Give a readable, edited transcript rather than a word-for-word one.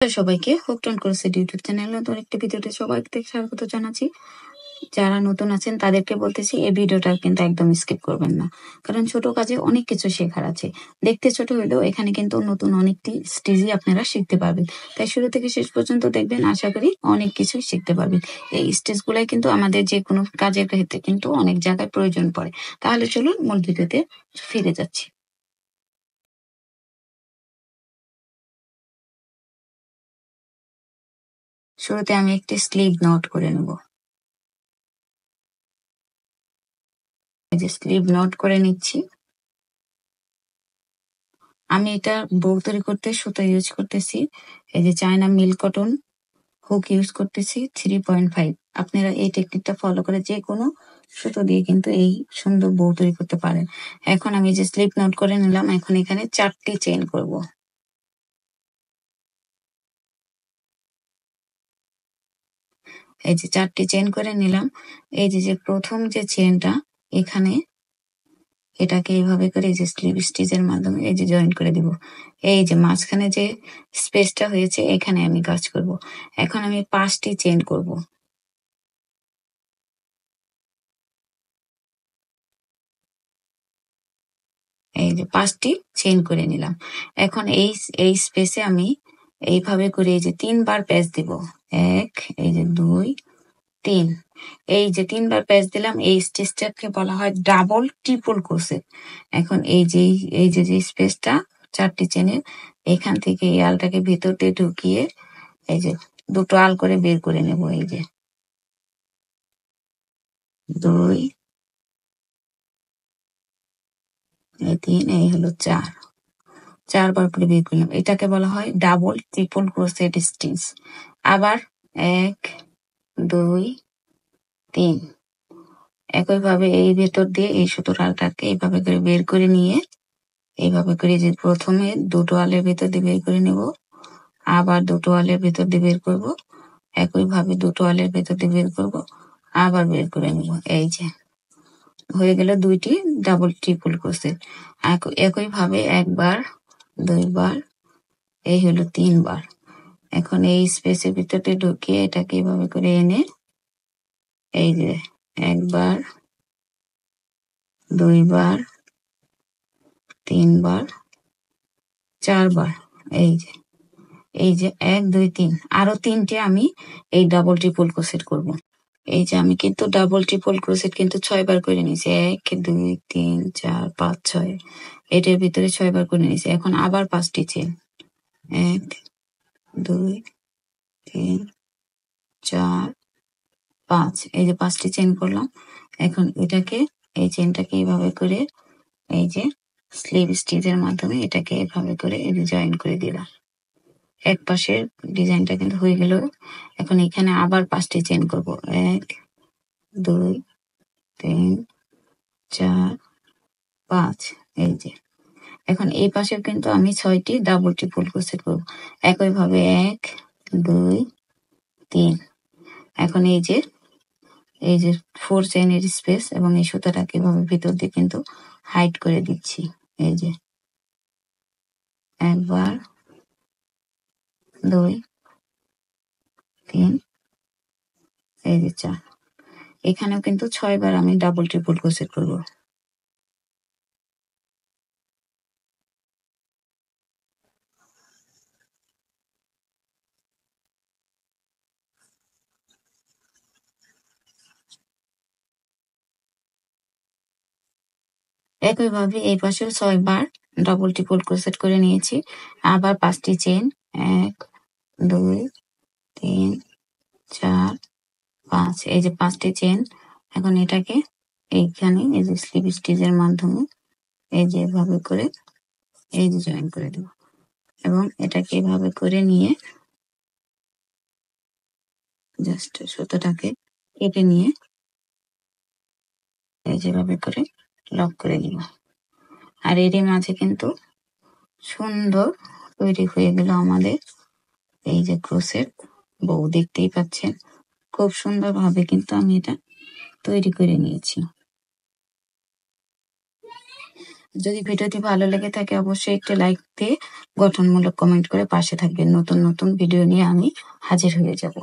সবাইকে হুকটন crochet YouTube চ্যানেলে নতুন একটি ভিডিওতে সবাইকে স্বাগত জানাচ্ছি। যারা নতুন আছেন তাদেরকে বলতেছি এই ভিডিওটা কিন্তু একদম স্কিপ করবেন না, কারণ ছোট কাজে অনেক কিছু শেখার আছে। দেখতে ছোট হলেও এখানে কিন্তু নতুন অনেকটি স্টেজই আপনারা শিখতে পারবেন। তাই শুরু থেকে শেষ পর্যন্ত দেখবেন, আশা করি অনেক কিছুই শিখতে পারবেন। এই স্টেজগুলাই কিন্তু আমাদের যে কোনো কাজের ক্ষেত্রে কিন্তু অনেক জায়গায় প্রয়োজন পড়ে। তাহলে চলুন মূল ভিডিওতে ফিরে যাচ্ছি। শুরুতে আমি একটি স্লিভ নট করে নেব। এই যে স্লিভ নট করে নিচ্ছি। আমি এটা বউ তৈরি করতে সুতা ইউজ করতেছি, এই যে চায়না মিল কটন হুক ইউজ করতেছি 3.5। আপনারা এই টেকনিকটা ফলো করে যে কোনো সুতো দিয়ে কিন্তু এই সুন্দর বউ তৈরি করতে পারেন। এখন আমি যে স্লিপ নট করে নিলাম, এখন এখানে 4টি চেইন করব। এই যে 4টি চেইন করে নিলাম। এই যে প্রথম যে চেইনটা এখানে, এটাকে এইভাবে করে এই যে স্লিপ স্টিচের মাধ্যমে এই যে জয়েন করে দিব। এই যে মাঝখানে যে স্পেসটা হয়েছে এখানে আমি কাজ করব। এখন আমি 5টি চেইন করব। এই যে 5টি চেইন করে নিলাম। এখন এই স্পেসে আমি এইভাবে করে এই যে 3বার প্যাচ দিব। 1, এই যে 2, 3। এই যে 3বার প্যাচ দিলাম, এই স্টিচটাকে বলা হয় ডাবল ট্রিপল ক্রোশেট। এখন এই যে স্পেসটা 4টি চেনের, এখান থেকে এই আলটাকে ভিতর দিয়ে ঢুকিয়ে এই যে 2টো আল করে বের করে নেব। এই যে 2, এই 3, এই হলো 4বার করে বের করলাম। এটাকে বলা হয় ডাবল ট্রিপল ক্রোশেট স্টিচ। আবার 1, 2, 3। একইভাবে এই ভেতর দিয়ে এই সুতোর আলটাকে এইভাবে করে বের করে নিয়ে এইভাবে করে যে প্রথমে 2টো আলের ভেতর দিয়ে বের করে নেব, আবার 2টো আলের ভেতর দিয়ে বের করব, একইভাবে 2টো আলের ভেতর দিয়ে বের করব, আবার বের করে নেব। এই যে হয়ে গেল 2টি ডাবল ট্রিপল ক্রোশেট। একইভাবে 1বার, 2বার, এই হলো 3বার। এখন এই স্পেসের ভিতরে ঢুকিয়ে এটাকে এইভাবে করে এনে এই যে 1বার, 2বার, 3বার, 4বার। এই যে 1, 2, 3, আরো 3টে আমি এই ডাবল ট্রিপল ক্রোশেট করব। এই যে আমি কিন্তু ডাবল ট্রিপল ক্রোশেট কিন্তু 6বার করে নিয়েছি। 1, 2, 3, 4, 5, 6। এটার ভিতরে 6বার করে নিয়েছি। এখন আবার 5টি চেন। 1, 2, 3, 4, 5। এই যে 5টি চেন করলাম। এখন এটাকে এই চেনটাকে এইভাবে করে এই যে স্লিভ স্টিচের মাধ্যমে এটাকে এভাবে করে জয়েন করে দিলাম। এক পাশের ডিজাইনটা কিন্তু হয়ে গেল। এখন এখানে আবার 5টি চেন করব। 1, 2, 3, 4, 5। এই যে এখন এই পাশেও কিন্তু আমি 6টি ডাবল ট্রিপল ক্রোশেট করব। একইভাবে 1, 2, 3। এখন এই যে 4 চেইনের স্পেস এবং এই সুতাটাকে এভাবে ভিতর দিয়ে কিন্তু হাইড করে দিচ্ছি। এই যে 1বার, 2, 3, এই যে 4। এখানেও কিন্তু 6বার আমি ডাবল ট্রিপল ক্রোশেট করব। একইভাবে এই পাশেও 6বার ডাবল ট্রিপল ক্রোশেট করে নিয়েছি। আবার 5টি চেইন। 1, 2, 3, 4, 5। এই যে 5টি চেইন। এখন এটাকে এইখানে এই যে স্লিপ স্টিচের মাধ্যমে এই যে এভাবে করে এই যে জয়েন করে দেব এবং এটাকে এভাবে করে নিয়ে জাস্ট সুতোটাকে কেটে নিয়ে এই যেভাবে করে লক করে নিব। আর এরই মাঝে কিন্তু সুন্দর তৈরি হয়ে গেল আমাদের এই যে ক্রোশেট বউ। দেখতেই পাচ্ছেন খুব সুন্দরভাবে কিন্তু আমি এটা তৈরি করে নিয়েছি। যদি ভিডিওটি ভালো লেগে থাকে অবশ্যই একটি লাইক দিয়ে গঠনমূলক কমেন্ট করে পাশে থাকবেন। নতুন নতুন ভিডিও নিয়ে আমি হাজির হয়ে যাব।